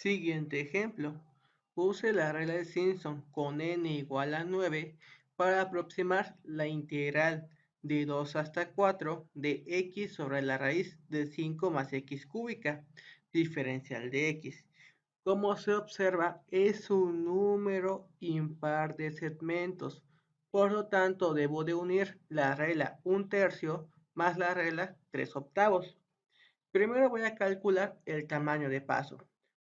Siguiente ejemplo. Use la regla de Simpson con n igual a 9 para aproximar la integral de 2 hasta 4 de x sobre la raíz de 5 más x cúbica, diferencial de x. Como se observa, es un número impar de segmentos. Por lo tanto, debo de unir la regla 1/3 más la regla 3/8. Primero voy a calcular el tamaño de paso,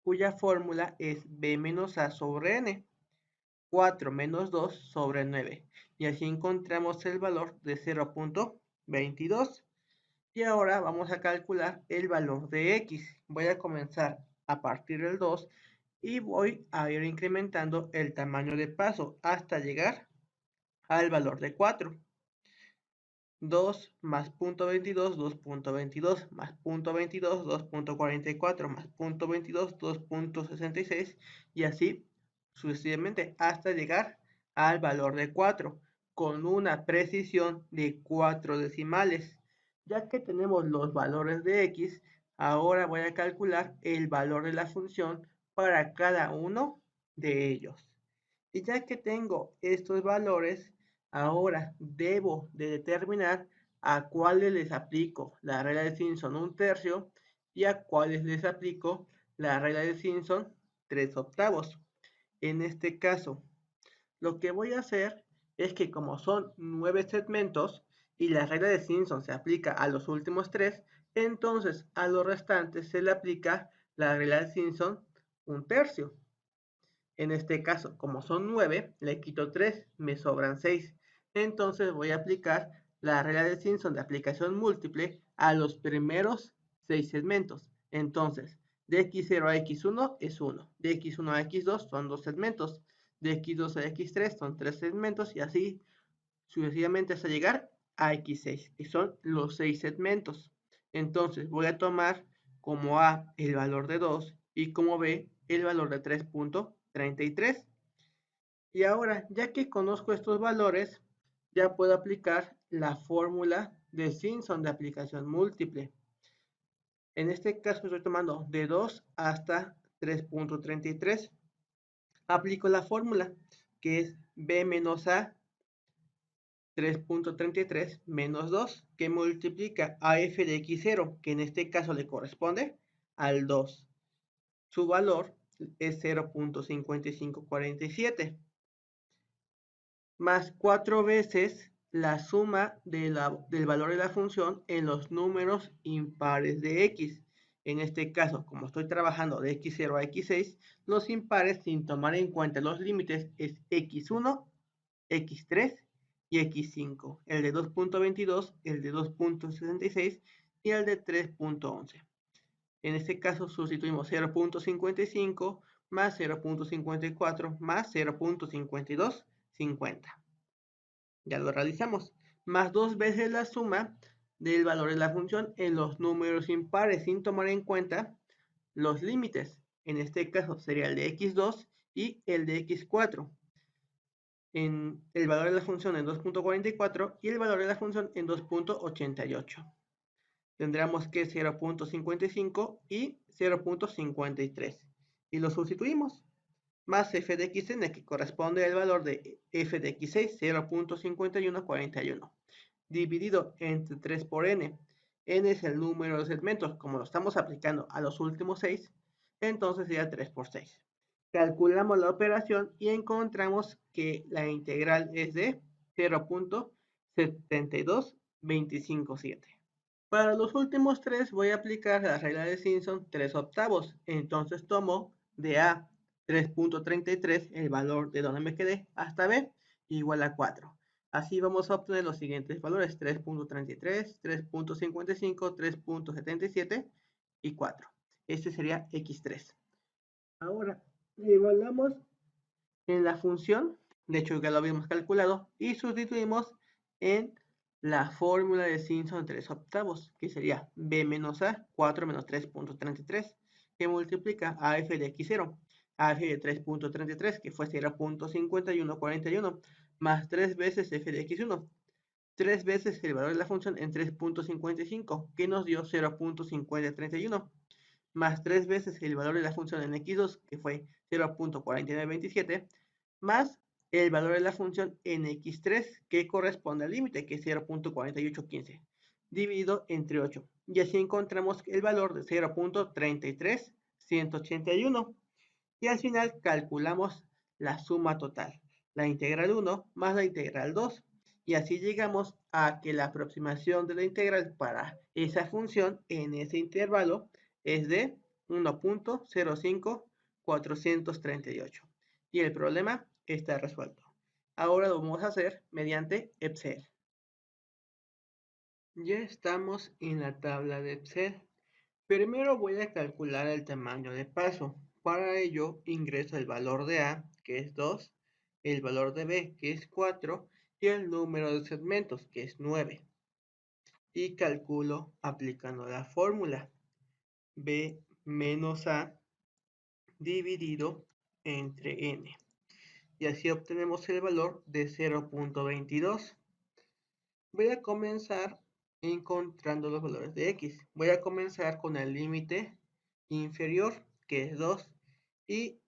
cuya fórmula es b menos a sobre n, 4 menos 2 sobre 9. Y así encontramos el valor de 0.22. Y ahora vamos a calcular el valor de x. Voy a comenzar a partir del 2 y voy a ir incrementando el tamaño de paso hasta llegar al valor de 4. 2 más punto 22, 2.22, más punto 22, 2.44, más punto 22, 2.66 y así sucesivamente hasta llegar al valor de 4 con una precisión de 4 decimales. Ya que tenemos los valores de x, ahora voy a calcular el valor de la función para cada uno de ellos. Y ya que tengo estos valores, ahora debo de determinar a cuáles les aplico la regla de Simpson 1/3 y a cuáles les aplico la regla de Simpson 3/8. En este caso, lo que voy a hacer es que como son 9 segmentos y la regla de Simpson se aplica a los últimos 3, entonces a los restantes se le aplica la regla de Simpson 1/3. En este caso, como son 9, le quito 3, me sobran 6. Entonces voy a aplicar la regla de Simpson de aplicación múltiple a los primeros 6 segmentos. Entonces, de x0 a x1 es 1, de x1 a x2 son 2 segmentos, de x2 a x3 son 3 segmentos y así sucesivamente hasta llegar a x6, que son los 6 segmentos. Entonces voy a tomar como a el valor de 2 y como b el valor de 3.33. Y ahora, ya que conozco estos valores, ya puedo aplicar la fórmula de Simpson de aplicación múltiple. En este caso estoy tomando de 2 hasta 3.33. Aplico la fórmula que es b menos a 3.33 menos 2, que multiplica a f de x0, que en este caso le corresponde al 2. Su valor es 0.5547, más 4 veces la suma del valor de la función en los números impares de x. En este caso, como estoy trabajando de x0 a x6, los impares sin tomar en cuenta los límites es x1, x3 y x5, el de 2.22, el de 2.66 y el de 3.11. En este caso sustituimos 0.55 más 0.54 más 0.5250. Ya lo realizamos. Más 2 veces la suma del valor de la función en los números impares sin tomar en cuenta los límites. En este caso sería el de x2 y el de x4. En el valor de la función en 2.44 y el valor de la función en 2.88. Tendremos que 0.55 y 0.53. Y lo sustituimos. Más f de xn, que corresponde al valor de f de x6, 0.5141. Dividido entre 3 por n. N es el número de segmentos. Como lo estamos aplicando a los últimos 6, entonces sería 3 por 6. Calculamos la operación y encontramos que la integral es de 0.72257. Para los últimos 3 voy a aplicar la regla de Simpson 3/8. Entonces tomo de a 3.33, el valor de donde me quedé, hasta b igual a 4. Así vamos a obtener los siguientes valores: 3.33, 3.55, 3.77 y 4. Este sería x3. Ahora evaluamos en la función, de hecho ya lo habíamos calculado, y sustituimos en la fórmula de Simpson 3/8, que sería b menos a 4 menos 3.33, que multiplica a f de x0, a f de 3.33, que fue 0.5141, más 3 veces f de x1, 3 veces el valor de la función en 3.55, que nos dio 0.5031, más 3 veces el valor de la función en x2, que fue 0.4927, más el valor de la función en x3, que corresponde al límite, que es 0.4815, dividido entre 8. Y así encontramos el valor de 0.33181. Y al final calculamos la suma total, la integral 1 más la integral 2. Y así llegamos a que la aproximación de la integral para esa función en ese intervalo es de 1.05438. Y el problema está resuelto. Ahora lo vamos a hacer mediante Excel. Ya estamos en la tabla de Excel. Primero voy a calcular el tamaño de paso. Para ello ingreso el valor de A, que es 2, el valor de B, que es 4, y el número de segmentos, que es 9. Y calculo aplicando la fórmula B menos A dividido entre N. Y así obtenemos el valor de 0.22. Voy a comenzar encontrando los valores de X. Voy a comenzar con el límite inferior, que es 2, y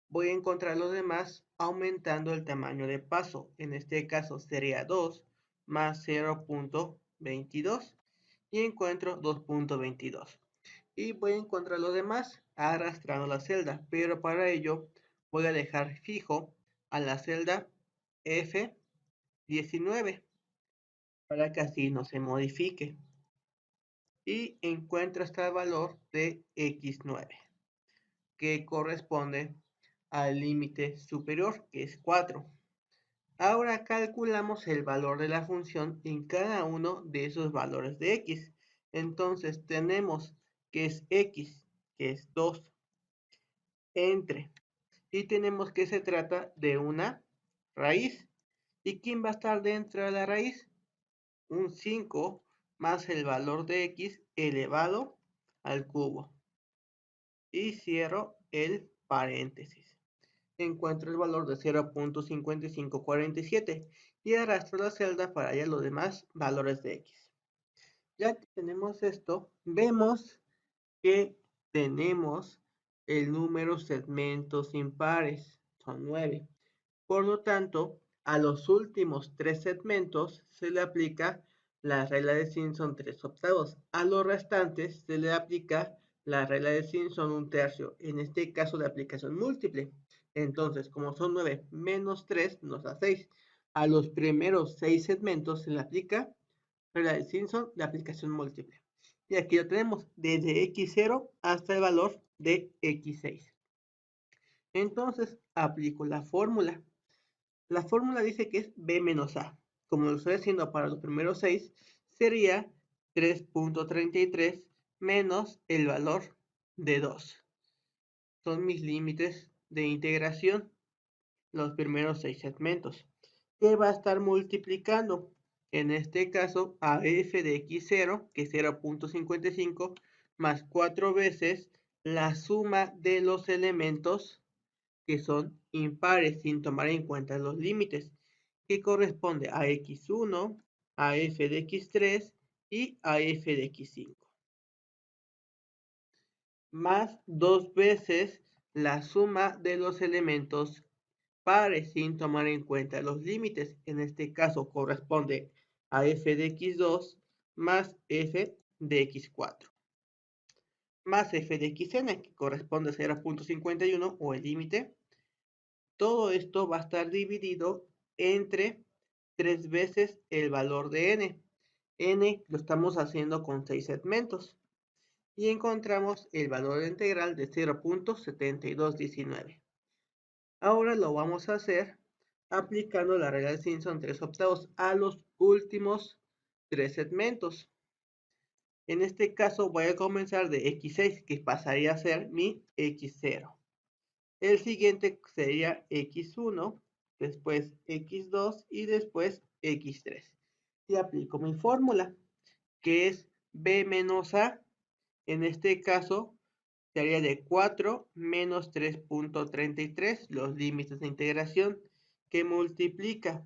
voy a encontrar los demás aumentando el tamaño de paso. En este caso sería 2 más 0.22 y encuentro 2.22. Y voy a encontrar los demás arrastrando la celda, pero para ello voy a dejar fijo a la celda F19 para que así no se modifique. Y encuentro hasta el valor de x9, que corresponde al límite superior, que es 4. Ahora calculamos el valor de la función en cada uno de esos valores de x. Entonces tenemos que es x, que es 2, entre, y tenemos que se trata de una raíz. ¿Y quién va a estar dentro de la raíz? Un 5 más el valor de x elevado al cubo. Y cierro el paréntesis. Encuentro el valor de 0.5547 y arrastro la celda para hallar los demás valores de x. Ya que tenemos esto, vemos que tenemos el número de segmentos impares, son 9. Por lo tanto, a los últimos 3 segmentos se le aplica la regla de Simpson 3/8. A los restantes se le aplica la regla de Simpson 1/3. En este caso de aplicación múltiple. Entonces, como son 9 menos 3 nos da 6. A los primeros 6 segmentos se le aplica regla de Simpson de aplicación múltiple. Y aquí lo tenemos desde x0 hasta el valor de x6. Entonces, aplico la fórmula. La fórmula dice que es B menos A. Como lo estoy haciendo para los primeros 6, sería 3.33 menos el valor de 2. Son mis límites de integración, los primeros 6 segmentos. ¿Qué va a estar multiplicando? En este caso, a f de x0, que es 0.55, más 4 veces la suma de los elementos que son impares sin tomar en cuenta los límites, que corresponde a x1, a f de x3 y a f de x5. Más 2 veces la suma de los elementos pares sin tomar en cuenta los límites. En este caso corresponde a f de x2 más f de x4. Más f de xn, que corresponde a 0.51 o el límite. Todo esto va a estar dividido entre 3 veces el valor de n. N lo estamos haciendo con 6 segmentos. Y encontramos el valor integral de 0.7219. Ahora lo vamos a hacer aplicando la regla de Simpson 3/8 a los últimos 3 segmentos. En este caso voy a comenzar de x6, que pasaría a ser mi x0. El siguiente sería x1, después x2 y después x3. Y aplico mi fórmula, que es b menos a. En este caso sería de 4 menos 3.33, los límites de integración, que multiplica.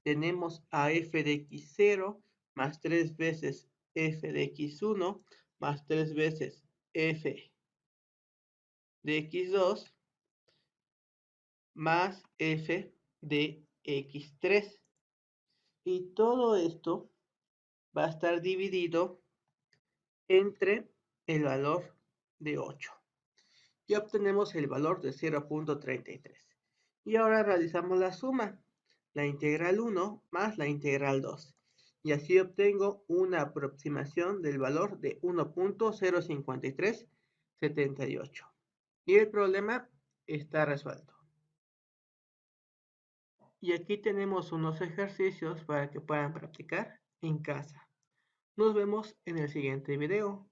Tenemos a f de x0 más 3 veces f de x1 más 3 veces f de x2 más f de x3. Y todo esto va a estar dividido entre el valor de 8. Y obtenemos el valor de 0.33. Y ahora realizamos la suma, la integral 1 más la integral 2. Y así obtengo una aproximación del valor de 1.05378. Y el problema está resuelto. Y aquí tenemos unos ejercicios para que puedan practicar en casa. Nos vemos en el siguiente video.